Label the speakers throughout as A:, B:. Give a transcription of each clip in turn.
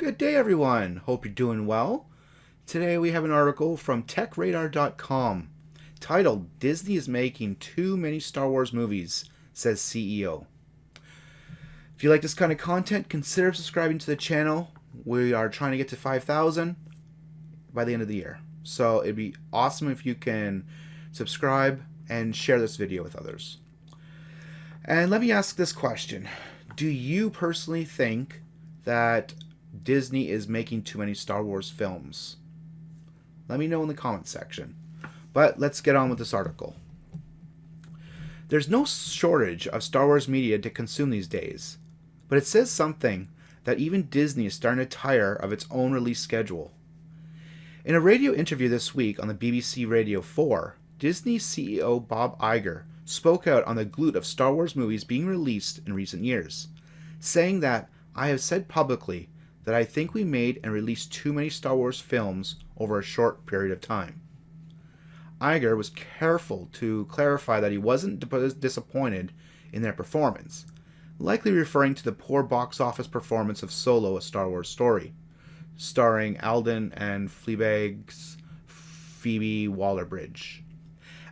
A: Good day, everyone. Hope you're doing well. Today we have an article from TechRadar.com titled Disney is making too many Star Wars movies, says CEO. If you like this kind of content, consider subscribing to the channel. We are trying to get to 5,000 by the end of the year. So it'd be awesome if you can subscribe and share this video with others. And let me ask this question. Do you personally think that Disney is making too many Star Wars films? Let me know in the comments section. But let's get on with this article. There's no shortage of Star Wars media to consume these days, but it says something that even Disney is starting to tire of its own release schedule. In a radio interview this week on the BBC Radio 4, Disney CEO Bob Iger spoke out on the glut of Star Wars movies being released in recent years, saying that I have said publicly that I think we made and released too many Star Wars films over a short period of time. Iger was careful to clarify that he wasn't disappointed in their performance, likely referring to the poor box office performance of Solo: A Star Wars Story, starring Alden and Fleabag's Phoebe Waller-Bridge,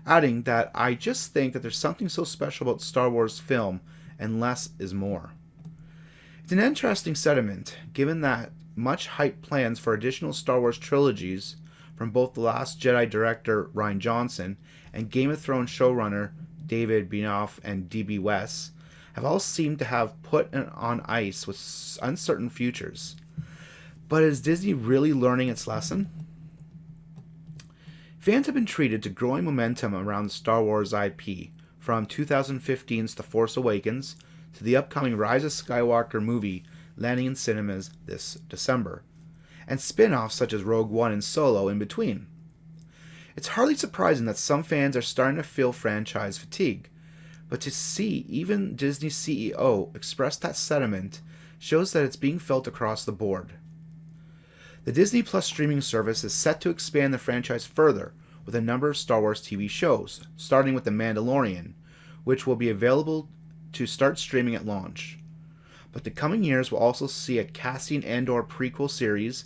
A: adding that I just think that there's something so special about Star Wars film and less is more. It's an interesting sentiment, given that much hype plans for additional Star Wars trilogies from both The Last Jedi director Rian Johnson and Game of Thrones showrunner David Benioff and D.B. Weiss have all seemed to have put on ice with uncertain futures. But is Disney really learning its lesson? Fans have been treated to growing momentum around the Star Wars IP, from 2015's The Force Awakens to the upcoming Rise of Skywalker movie landing in cinemas this December, and spin-offs such as Rogue One and Solo in between. It's hardly surprising that some fans are starting to feel franchise fatigue, but to see even Disney's CEO express that sentiment shows that it's being felt across the board. The Disney Plus streaming service is set to expand the franchise further with a number of Star Wars TV shows, starting with The Mandalorian, which will be available to start streaming at launch. But the coming years will also see a Cassian Andor prequel series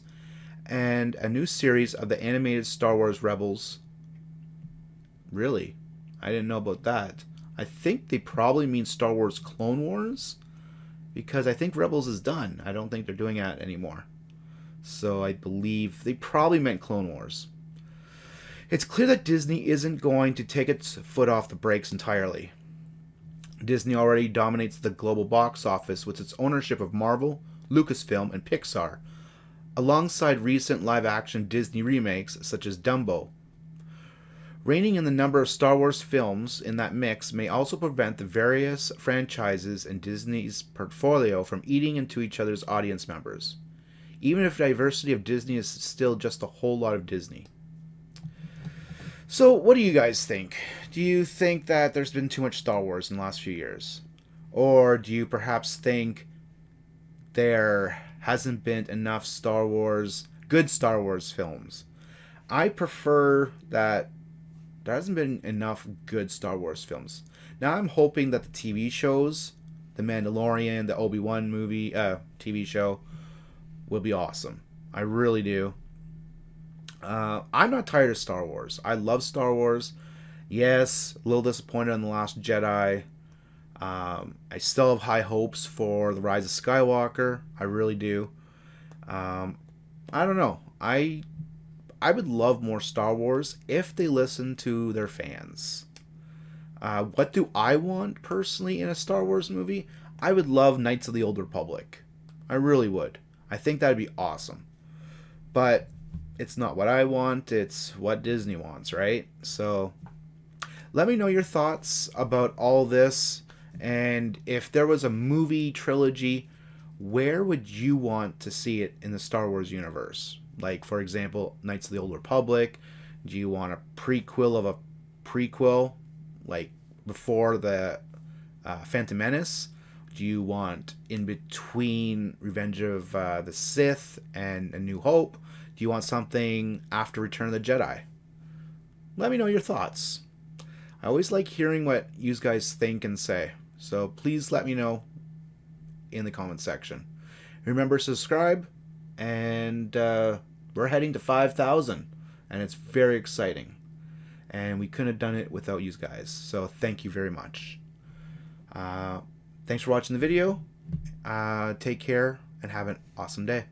A: and a new series of the animated Star Wars Rebels. Really? I didn't know about that. I think they probably mean Star Wars Clone Wars, because I think Rebels is done. I don't think they're doing that anymore. So I believe they probably meant Clone Wars. It's clear that Disney isn't going to take its foot off the brakes entirely. Disney already dominates the global box office with its ownership of Marvel, Lucasfilm, and Pixar, alongside recent live-action Disney remakes such as Dumbo. Reigning in the number of Star Wars films in that mix may also prevent the various franchises in Disney's portfolio from eating into each other's audience members, even if diversity of Disney is still just a whole lot of Disney. So, what do you guys think? Do you think that there's been too much Star Wars in the last few years? Or do you perhaps think there hasn't been enough good Star Wars films? I prefer that there hasn't been enough good Star Wars films. Now I'm hoping that the TV shows, The Mandalorian, the Obi-Wan movie, TV show, will be awesome. I really do. I'm not tired of Star Wars. I love Star Wars. Yes, a little disappointed on The Last Jedi. I still have high hopes for The Rise of Skywalker. I really do. I don't know. I would love more Star Wars if they listen to their fans. What do I want personally in a Star Wars movie? I would love Knights of the Old Republic. I really would. I think that would be awesome. But it's not what I want, it's what Disney wants, right? So let me know your thoughts about all this, and if there was a movie trilogy, where would you want to see it in the Star Wars universe? Like, for example, Knights of the Old Republic. Do you want a prequel of a prequel, like before the Phantom Menace? Do you want in between Revenge of the Sith and A New Hope? Do you want something after Return of the Jedi? Let me know your thoughts. I always like hearing what you guys think and say, so please let me know in the comment section. Remember to subscribe, and we're heading to 5,000, and it's very exciting. And we couldn't have done it without you guys. So thank you very much. Thanks for watching the video. Take care and have an awesome day.